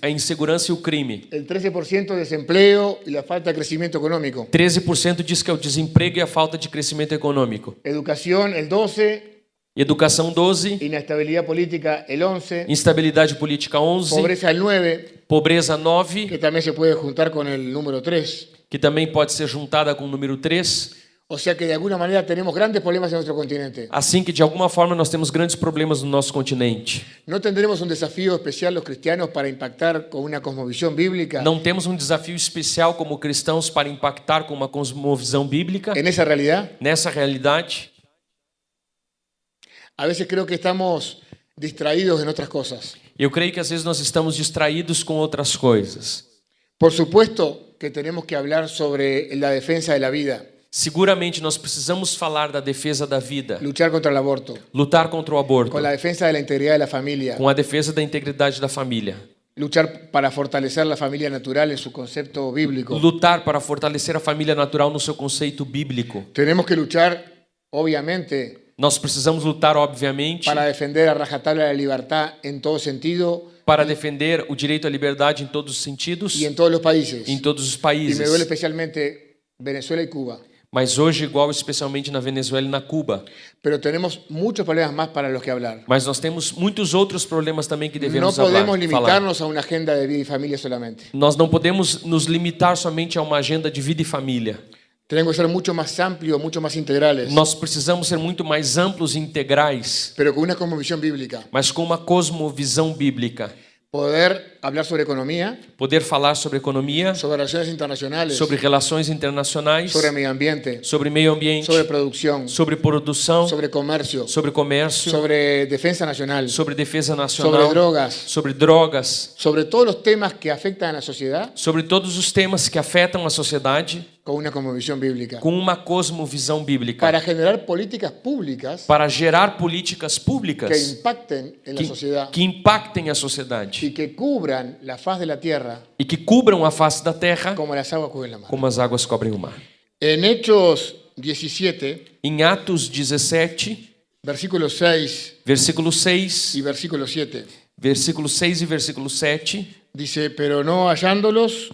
a insegurança e o crime. El 13% desempleo y la falta de crecimiento económico. 13% diz que é o desemprego e a falta de crescimento econômico. Educación, el 12%. Educação 12%, Inestabilidad política, el 11%. instabilidade política 11%, Pobreza, el 9%, pobreza 9%, que también se puede juntar con el número 3. que também pode ser juntada com o número 3. O sea que de alguna manera tenemos grandes problemas en nuestro continente. Assim que de alguma forma nós temos grandes problemas no nosso continente. ¿No tendremos un desafío especial los cristianos para impactar con una cosmovisión bíblica Não temos um desafio especial como cristãos para impactar com uma cosmovisão bíblica en esa realidad? nessa realidade? A veces creo que estamos distraídos en otras cosas. Eu creio que às vezes nós estamos distraídos com outras coisas. Por supuesto que tenemos que hablar sobre la defensa de la vida, Seguramente nós precisamos falar da defesa da vida, luchar contra el aborto, lutar contra o aborto, con la defensa de la integridad de la familia, com a defesa da integridade da família, luchar para fortalecer la familia natural en su concepto bíblico. lutar para fortalecer a família natural no seu conceito bíblico. Tenemos que luchar, obviamente, Nós precisamos lutar, obviamente, para defender a rajatabla la libertad en todo sentido para defender o direito à liberdade em todos os sentidos, y en todos los países. em todos os Y me duele países. especialmente Venezuela y Cuba. Mas hoje, igual especialmente na Venezuela e na Cuba. Pero tenemos muchos problemas más para los que hablar. Mas nós temos muitos outros problemas também que No devemos podemos falar. limitarnos a una agenda de vida y familia solamente. Nós não podemos nos limitar somente a uma agenda de vida e família. Tenemos que ser mucho más amplios, mucho más integrales, Nós precisamos ser muito mais amplos e integrais, pero con una cosmovisión bíblica. mas com uma cosmovisão bíblica. Poder hablar sobre economía, Poder falar sobre economia, sobre relaciones internacionales, sobre relações internacionais, sobre medio ambiente, sobre meio ambiente, sobre producción, sobre produção, sobre comercio, sobre comércio, sobre defensa nacional, sobre defesa sobre nacional, drogas, sobre drogas, sobre todos los temas que afectan a la sociedad sobre todos os temas que afetam a sociedade con una cosmovisión bíblica. com uma cosmovisão bíblica, Para generar políticas públicas para gerar políticas que públicas impacten en la sociedad que impactem a sociedade y que cubran la faz de la tierra e que cubram a face da terra como las aguas cubren la mar. como as águas cobrem o mar. En Hechos 17, Em Atos 17, versículo 6 versículo 6, y versículo 7, versículo 6 e versículo 7, dice, pero no hallándolos,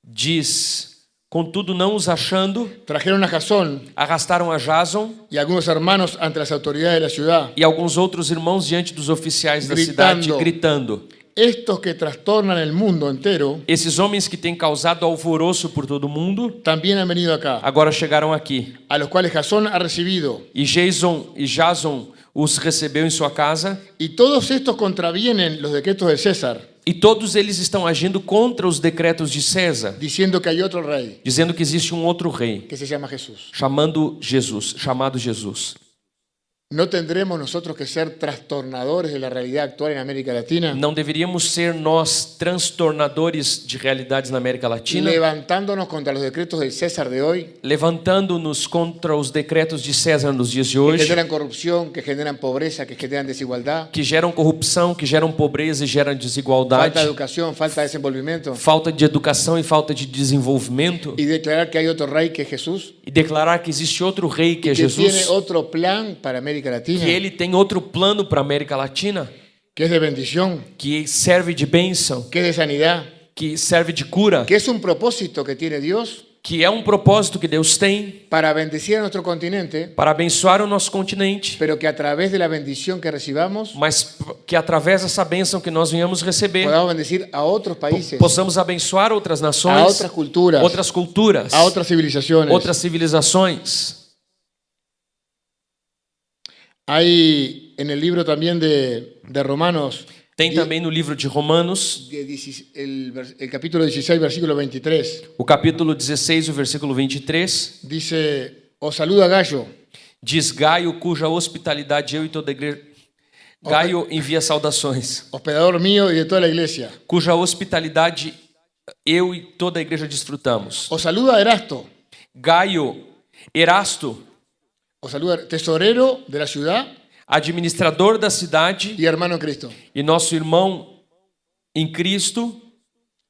diz: Contudo, não os achando, trajeron a Jasón arrastaram a Jason y algunos hermanos ante las autoridades de la ciudad, e alguns outros irmãos diante dos oficiais da Gritando. cidade, gritando: estos que trastornan el mundo entero, Esses homens que têm causado alvoroço por todo o mundo, también han venido acá, agora chegaram aqui. a los cuales Jasón ha recibido, E Jason os recebeu em sua casa, y todos estos contravienen los decretos de César, e todos eles estão agindo contra os decretos de César, diciendo que hay otro rey, dizendo que existe um outro rei, que se llama Jesús. chamado Jesus. ¿No tendremos nosotros que ser trastornadores de la realidad actual en América Latina? Não deveríamos ser nós transtornadores de realidades na América Latina, Levantándonos contra los decretos del César de hoy, levantando-nos contra os decretos de César nos dias de que hoje, generan corrupción, que generan pobreza, que generan desigualdad, que geram corrupção, que geram pobreza e geram falta de desigualdade, educación, falta de desenvolvimiento, falta de educação e falta de desenvolvimento, y declarar que hay otro rey que es Jesús, e declarar que existe outro rei que é que tiene Jesus, otro plan para América Latina, que ele tem outro plano para a América Latina, que es de bendición, que serve de bênção, que es de sanidad, que serve de cura, que es un propósito que tiene Dios que é um propósito que Deus tem para bendecir a nuestro continente, para abençoar o nosso continente, pero que a través de la bendición que recibamos mas que através dessa bênção que nós venhamos receber, podamos bendecir a otros países, possamos abençoar outras a nações, otras culturas, outras culturas, a otras civilizaciones. outras civilizações. Hay en el libro también de Romanos, Tem também no livro de Romanos, el capítulo 16, versículo 23, o capítulo 16, o versículo 23, dice, os saluda Gallo, diz: Gaio, cuja hospitalidade eu e toda a igreja... Gaio envia saudações, hospedador mío y de toda la iglesia. cuja hospitalidade eu e toda a igreja desfrutamos. Os saluda Erasto, Gaio, Erasto, os saluda tesorero de la ciudad administrador da cidade y hermano en Cristo. e nosso irmão Em Cristo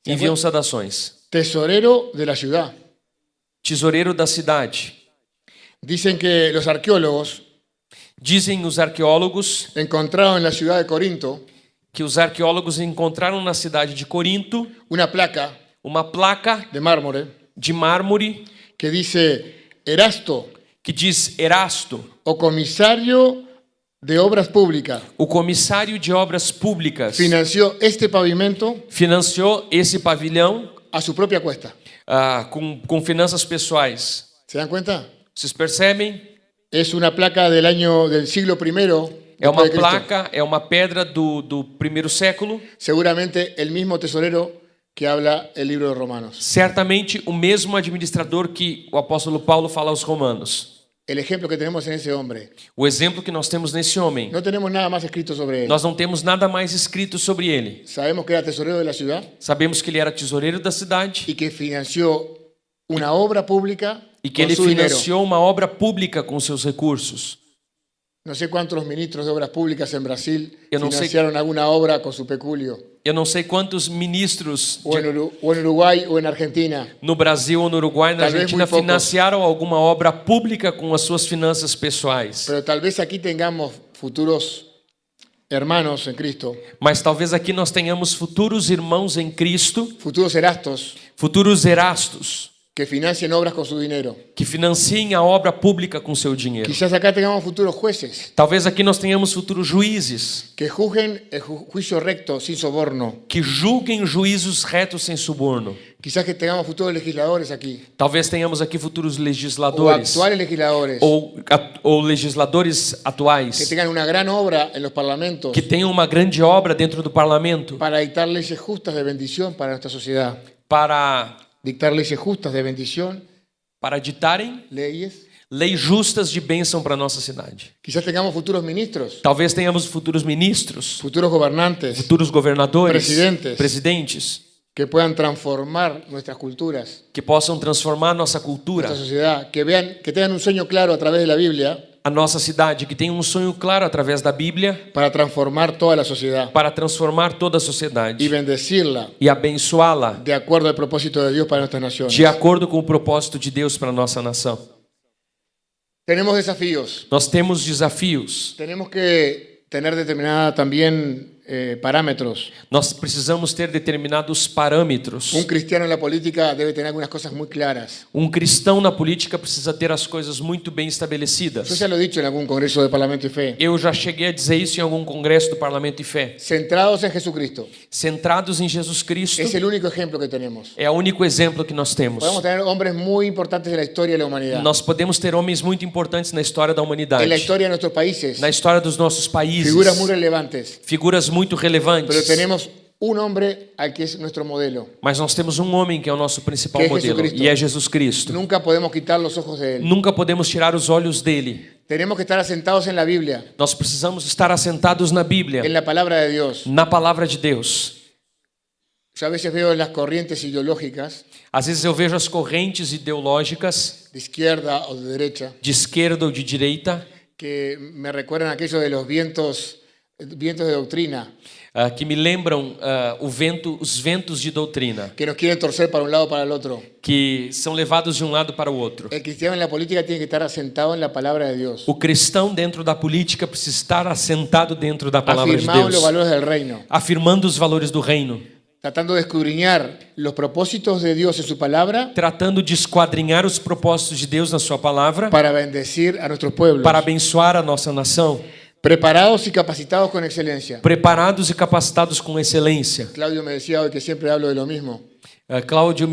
enviam saudações. Tesorero de la ciudad. Tesoureiro da cidade. Dicen que los arqueólogos Dizem os arqueólogos encontraron en la ciudad de Corinto que os arqueólogos encontraram na cidade de Corinto una placa uma placa de mármol de mármore que dice Erasto, que diz Erasto, o comisario de obras públicas, o comissário de obras públicas, financió este pavimento financiou esse pavilhão a su propia cuesta. com finanças pessoais. ¿Se dan cuenta? Vocês percebem? Es una placa del siglo I. É uma después de Cristo. placa, é uma pedra do primeiro século. Seguramente el mismo tesorero que habla el libro de Romanos. Certamente o mesmo administrador que o apóstolo Paulo fala aos romanos. El ejemplo que tenemos en ese hombre. O exemplo que nós temos nesse homem. No tenemos nada más escrito sobre él. Nós não temos nada mais escrito sobre ele. Sabemos que era tesorero de la ciudad Sabemos que ele era tesoureiro da cidade y que financió una obra pública e que con ele su dinero. financiou uma obra pública com seus recursos. No sé cuántos ministros de obras públicas en Brasil Yo no sé- financiaron alguna obra con su peculio. Eu não sei quantos ministros O en Uruguay o en Argentina. no Brasil ou no Uruguai, na Talvez Argentina, muito poucos. financiaram alguma obra pública com as suas finanças pessoais. Pero tal vez aquí tengamos futuros hermanos en Cristo, Mas talvez aqui nós tenhamos futuros irmãos em Cristo, futuros erastos, futuros Erastos, que financien obras con su dinero. que financiem a obra pública com seu dinheiro. Quizás acá tengamos futuros jueces, Talvez aqui nós tenhamos futuros juízes, que juzguen el juicio recto, sin soborno. que julguem juízos retos sem suborno. Quizás que tengamos futuros legisladores aquí, Talvez tenhamos aqui futuros o legisladores actuales legisladores, ou legisladores que atuais tengan una gran obra en los parlamentos que tenham uma grande obra dentro do parlamento para dictar leyes justas de bendición para nuestra sociedad. para Dictar leyes justas de bendición, ditarem leyes. leis justas de bênção para a nossa cidade. Quizás tengamos futuros ministros, Talvez tenhamos futuros ministros, futuros gobernantes, futuros governadores, Presidentes. que puedan transformar nuestras culturas, que possam transformar a nossa cultura, nuestra sociedad, que tengan un sueño claro a través de la Biblia a nossa cidade, que tenham um sonho claro através da Bíblia para transformar toda la sociedad para transformar toda a y sociedade bendecirla e abençoá-la de acuerdo al propósito de Dios para nuestras naciones. de acordo com o propósito de Deus para a nossa nação. Tenemos desafíos, Nós temos desafios. tenemos que tener determinada también parámetros. Nós precisamos ter determinados parâmetros. Un cristiano en la política debe tener algunas cosas muy claras. Cristão na política precisa ter as coisas muito bem Yo estabelecidas. ya lo he dicho en algún congreso de Parlamento y Fe. Eu já cheguei a dizer isso em algum congresso do Parlamento e Fé. Centrados en Jesucristo. Centrados em Jesus Cristo Es el único ejemplo que tenemos. é o único exemplo que nós temos. Podemos tener hombres muy importantes de la historia de la humanidad. Nós podemos ter homens muito importantes na história da humanidade, En la historia de nuestros países. na história dos nossos países, Figuras muy relevantes. figuras muito Pero relevantes. tenemos un hombre al que es nuestro modelo. Mas nós temos um homem que é o nosso principal Que é modelo, Jesucristo. e é Jesus Cristo. Nunca podemos quitar los ojos de él. Nunca podemos tirar os olhos dele. Tenemos que estar asentados en la Biblia, Nós precisamos estar assentados na Bíblia, en la palabra de Dios. na palavra de Deus. Yo a veces veo las corrientes ideológicas Às vezes eu vejo as correntes ideológicas de izquierda o de derecha de esquerda ou de direita que me recuerdan aquello de los vientos de doctrina que me lembram os ventos de doutrina, que nos quieren torcer para un lado o para el otro. que são levados de um lado para o outro. El cristiano en la política tiene que estar asentado en la palabra de Dios, O cristão dentro da política precisa estar assentado dentro da palavra de afirmado en los Deus, valores del reino, afirmando os valores do reino, tratando de escudriñar los propósitos de Dios en su palabra tratando de esquadrinhar os propósitos de Deus na sua palavra para bendecir a nuestros pueblos, para abençoar a nossa nação, preparados y capacitados con excelencia. preparados e capacitados com excelência. Claudio me decía hoy que siempre hablo de lo mismo, Cláudia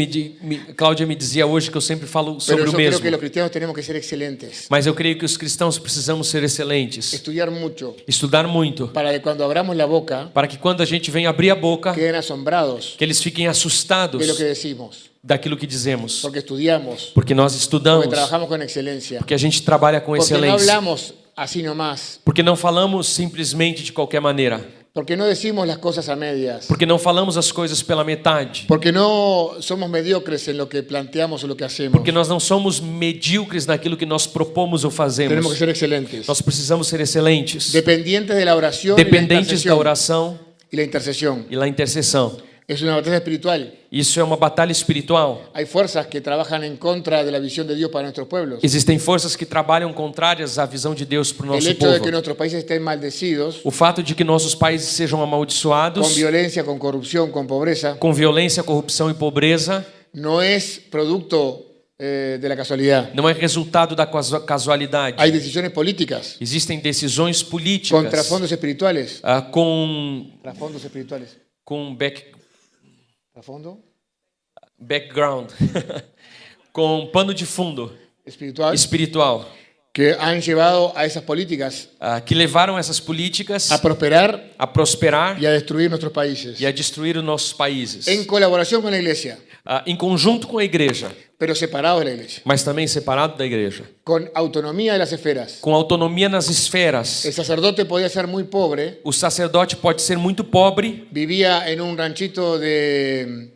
me dizia hoje que eu sempre falo pero sobre yo o creo mesmo. que los cristianos tenemos que ser excelentes, Mas eu creio que os cristãos precisamos ser excelentes, estudiar mucho, estudar muito, para que cuando abramos la boca para que quando a gente vem abrir a boca, queden asombrados que eles fiquem assustados de lo que decimos, daquilo que dizemos, porque estudiamos, porque nós estudamos, porque trabajamos con excelencia, porque a gente trabalha com porque no excelência, hablamos así nomás, porque não falamos simplesmente de qualquer maneira, porque no decimos las cosas a medias, porque não falamos as coisas pela metade, porque no somos mediocres en lo que planteamos o lo que hacemos. porque nós não somos medíocres naquilo que nós propomos ou Tenemos que fazemos. ser excelentes, Nós precisamos ser excelentes, dependientes de la oración y la dependentes da intercesión, oração y la intercesión. e a intercessão. Es una batalla espiritual. Isso é uma batalha espiritual. Hay fuerzas que trabajan en contra de la visión de Dios para nuestros pueblos. Existem forças que trabalham contrárias à visão de Deus para o El nosso hecho de que povo. nuestros países estén maldecidos, O fato de que nossos países sejam con amaldiçoados, violencia, con corrupción, con pobreza, com violência, corrupção e pobreza, no es producto de la casualidad. não é resultado da casualidade. Hay decisiones políticas Existem decisões con políticas trasfondos espirituales. com Trasfondos espirituales. Trasfondo background, com pano de fundo espiritual espiritual, que han llevado a esas políticas que levaram essas políticas a prosperar a prosperar y a destruir nuestros países. e a destruir os nossos países, En colaboración con la iglesia, em conjunto com a igreja, pero separados de la iglesia. mas também separado da igreja, Con autonomía de las esferas. com autonomia nas esferas. El sacerdote podía ser muy pobre, O sacerdote pode ser muito pobre, vivía en un ranchito de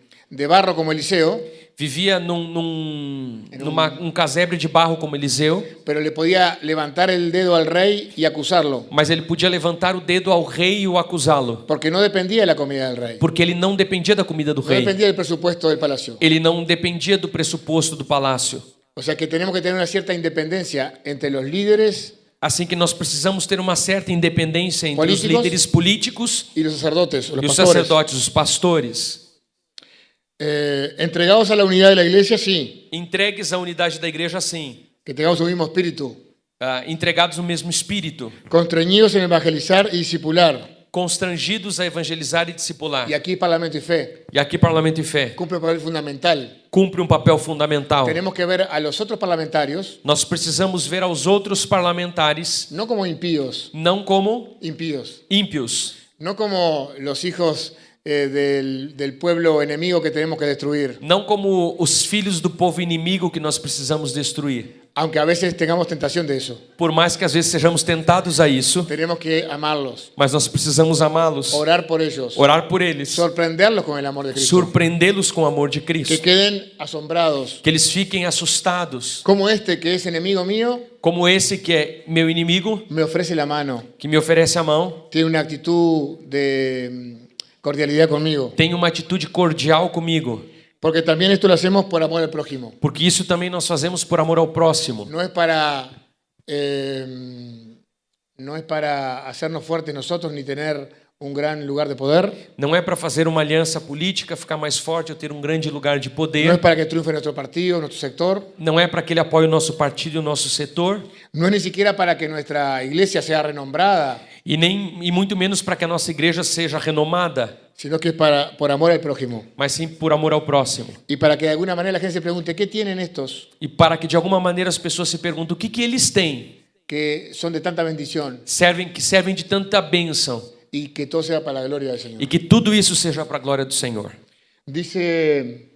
barro como Eliseo, vivia num casebre de barro como Eliseu, pero le podía levantar el dedo al rey y acusarlo, mas ele podia levantar o dedo ao rei e o acusá-lo, porque no dependía de la comida del rey, porque ele não dependia da comida do no rei, dependía del presupuesto del palacio. ele não dependia do pressuposto do palácio. O sea que tenemos que tener una cierta independencia entre los líderes Assim que nós precisamos ter uma certa independência entre os Políticos líderes políticos y los sacerdotes, o los e os pastores. sacerdotes, os pastores. Entregados a la unidad de la iglesia, sí, Entregues à unidade da igreja, sim. que tengamos un mismo espíritu, Entregados no mesmo espírito. constreñidos en evangelizar y discipular. Constrangidos a evangelizar e discipular. Y aquí Parlamento y Fe E aqui Parlamento e Fé cumple un papel fundamental. cumpre um papel fundamental. Tenemos que ver a los otros parlamentarios Nós precisamos ver aos outros parlamentares no como impíos, não como ímpios, ímpios, no como los hijos del pueblo enemigo que tenemos que destruir, não como os filhos do povo inimigo que nós precisamos destruir. aunque a veces tengamos tentación de eso. Por mais que às vezes sejamos tentados a isso, Tenemos que amarlos, mas nós precisamos amá-los, orar por ellos, orar por eles, sorprenderlos con el amor de Cristo, surpreendê-los com o amor de que Cristo, queden asombrados, que eles fiquem assustados, como este que es enemigo mío como esse que é meu inimigo, me ofrece la mano, que me oferece a mão, tiene una actitud de cordialidad conmigo, tem uma atitude cordial comigo, porque también esto lo hacemos por amor al prójimo. porque isso também nós fazemos por amor ao próximo. No es para hacernos fuertes nosotros ni tener un gran lugar de poder. Não é para fazer uma aliança política, ficar mais forte ou ter um grande lugar de No es poder. para que triunfe nuestro partido, nuestro sector. Não é para que ele apoie o nosso partido e o nosso setor. No es ni siquiera para que nuestra iglesia sea renombrada, E muito menos para que a nossa igreja seja renomada, sino que es por amor al prójimo. mas sim por amor ao próximo. Y para que de alguna manera la gente se pregunte, ¿qué tienen estos E para que de alguma maneira as pessoas se perguntem o que eles têm, que son de tanta bendición que servem de tanta bênção, y que todo sea para la gloria del Señor? e que tudo isso seja para a glória do Senhor. Dice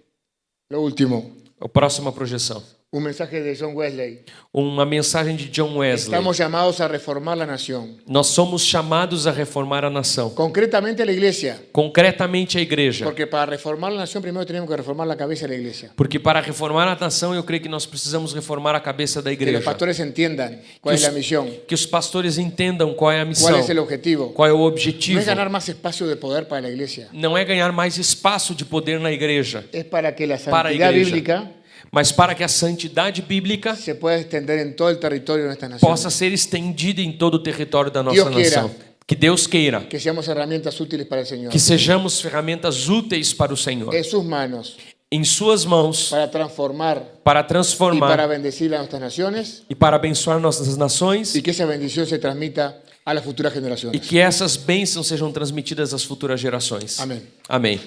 lo último, A próxima projeção. un mensaje de John Wesley. Uma mensagem de John Wesley. Estamos llamados a reformar la nación, Nós somos chamados a reformar a nação, concretamente la iglesia. concretamente a igreja. Porque para reformar la nación primero tenemos que reformar la cabeza de la iglesia. Porque para reformar a nação, eu creio que nós precisamos reformar a cabeça da Que los igreja. pastores entiendan cuál es la misión, Que os pastores entendam qual é a cuál missão, es el objetivo. qual é o No objetivo. es ganar más espacio de poder para la iglesia, Não é ganhar mais espaço de poder na igreja, es para que la para a santidad igreja, bíblica mas para que a santidade bíblica se pueda extender en todo el territorio de nuestra nación. possa ser estendida em todo o território da nossa Dios quiera. nação. Que Deus queira Que seamos herramientas útiles para el Señor. que sejamos ferramentas úteis para o Senhor, En sus manos, em suas mãos, para transformar para y para transformar bendecir a nuestras naciones, e para abençoar nossas nações, y que esa bendición se transmita a las futuras e generaciones. que essas bênçãos sejam transmitidas às futuras gerações. Amém. Amém.